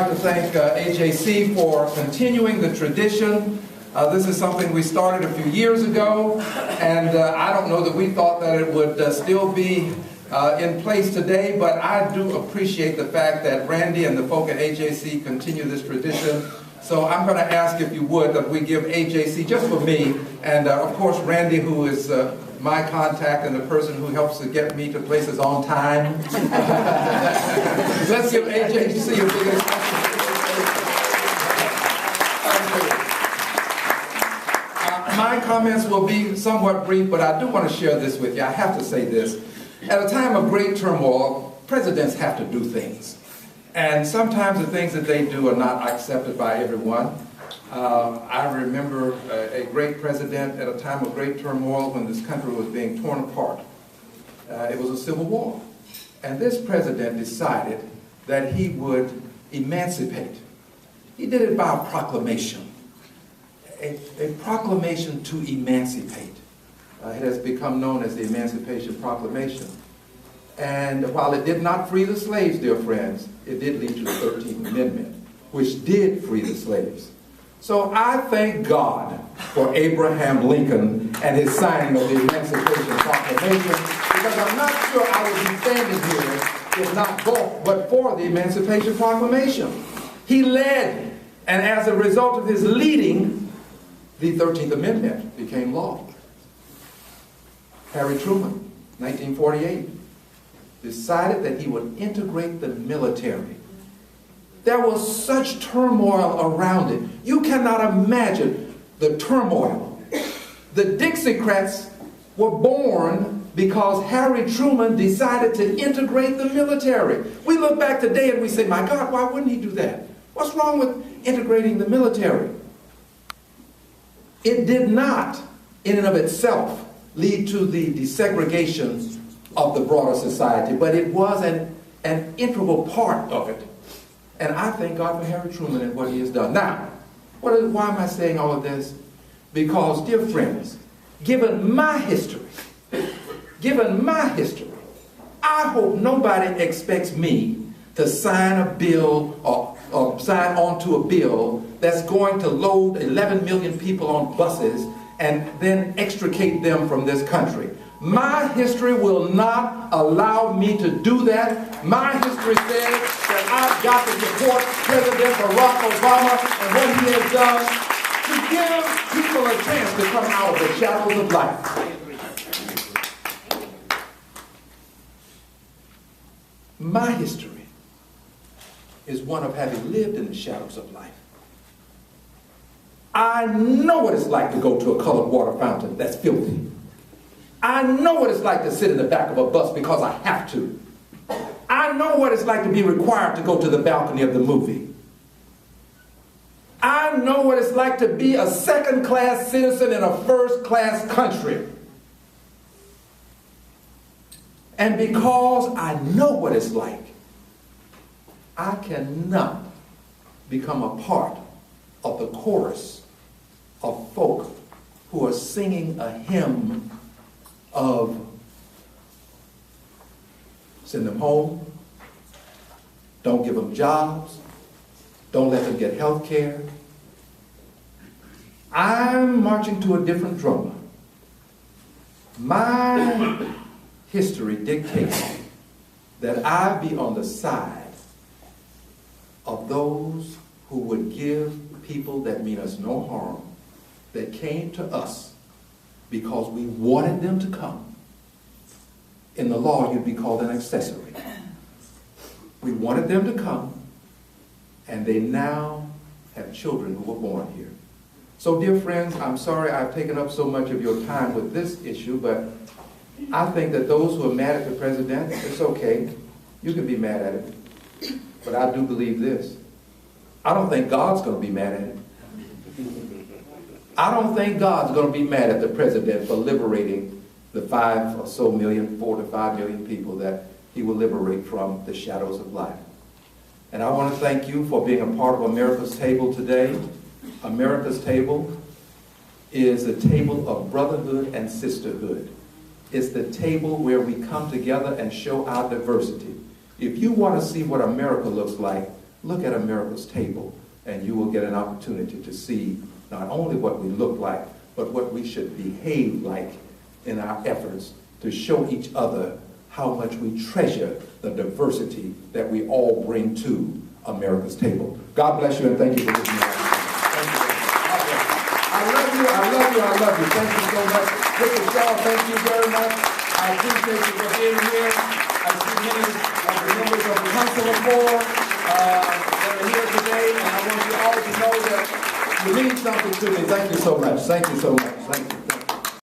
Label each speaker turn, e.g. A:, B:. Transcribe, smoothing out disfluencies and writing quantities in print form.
A: I'd like to thank AJC for continuing the tradition. This is something we started a few years ago, and I don't know that we thought that it would still be in place today, but I do appreciate the fact that Randy and the folk at AJC continue this tradition. So I'm going to ask, if you would, that we give AJC, just for me, and of course Randy, who is my contact and the person who helps to get me to places on time. Let's give AJC a big my comments will be somewhat brief, but I do want to share this with you. I have to say this. At a time of great turmoil, presidents have to do things. And sometimes the things that they do are not accepted by everyone. I remember a great president at a time of great turmoil when this country was being torn apart. It was a civil war. And this president decided that he would emancipate. He did it by a proclamation. A proclamation to emancipate. It has become known as the Emancipation Proclamation. And while it did not free the slaves, dear friends, it did lead to the 13th Amendment, which did free the slaves. So I thank God for Abraham Lincoln and his signing of the Emancipation Proclamation, because I'm not sure I would be standing here if not but for the Emancipation Proclamation. He led, and as a result of his leading, the 13th Amendment became law. Harry Truman, 1948, decided that he would integrate the military. There was such turmoil around it. You cannot imagine the turmoil. The Dixiecrats were born because Harry Truman decided to integrate the military. We look back today and we say, my God, why wouldn't he do that? What's wrong with integrating the military? It did not, in and of itself, lead to the desegregation of the broader society, but it was an integral part of it. And I thank God for Harry Truman and what he has done. Now, why am I saying all of this? Because, dear friends, given my history, I hope nobody expects me to sign a bill or sign onto a bill that's going to load 11 million people on buses and then extricate them from this country. My history will not allow me to do that. My history says that I've got to support President Barack Obama and what he has done to give people a chance to come out of the shadows of life. My history is one of having lived in the shadows of life. I know what it's like to go to a colored water fountain that's filthy. I know what it's like to sit in the back of a bus because I have to. I know what it's like to be required to go to the balcony of the movie. I know what it's like to be a second-class citizen in a first-class country. And because I know what it's like, I cannot become a part of the chorus of folk who are singing a hymn of send them home, don't give them jobs, don't let them get health care. I'm marching to a different drummer. My history dictates that I be on the side of those who would give people that mean us no harm, that came to us because we wanted them to come. In the law, you'd be called an accessory. We wanted them to come, and they now have children who were born here. So, dear friends, I'm sorry I've taken up so much of your time with this issue, but I think that those who are mad at the president, it's okay. You can be mad at it. But I do believe this. I don't think God's going to be mad at it. I don't think God's going to be mad at the president for liberating the 4 to 5 million people that he will liberate from the shadows of life. And I want to thank you for being a part of America's Table today. America's Table is a table of brotherhood and sisterhood. It's the table where we come together and show our diversity. If you want to see what America looks like, look at America's table, and you will get an opportunity to see not only what we look like, but what we should behave like in our efforts to show each other how much we treasure the diversity that we all bring to America's table. God bless you, and thank you for listening. Thank you. I love you, I love you, I love you. Thank you so much. Mr. Shaw, thank you very much. I appreciate you for being here. I see many of the members of the Council of Four that are here today, and I want you all to know that you mean something to me. Thank you so much. Thank you so much. Thank you.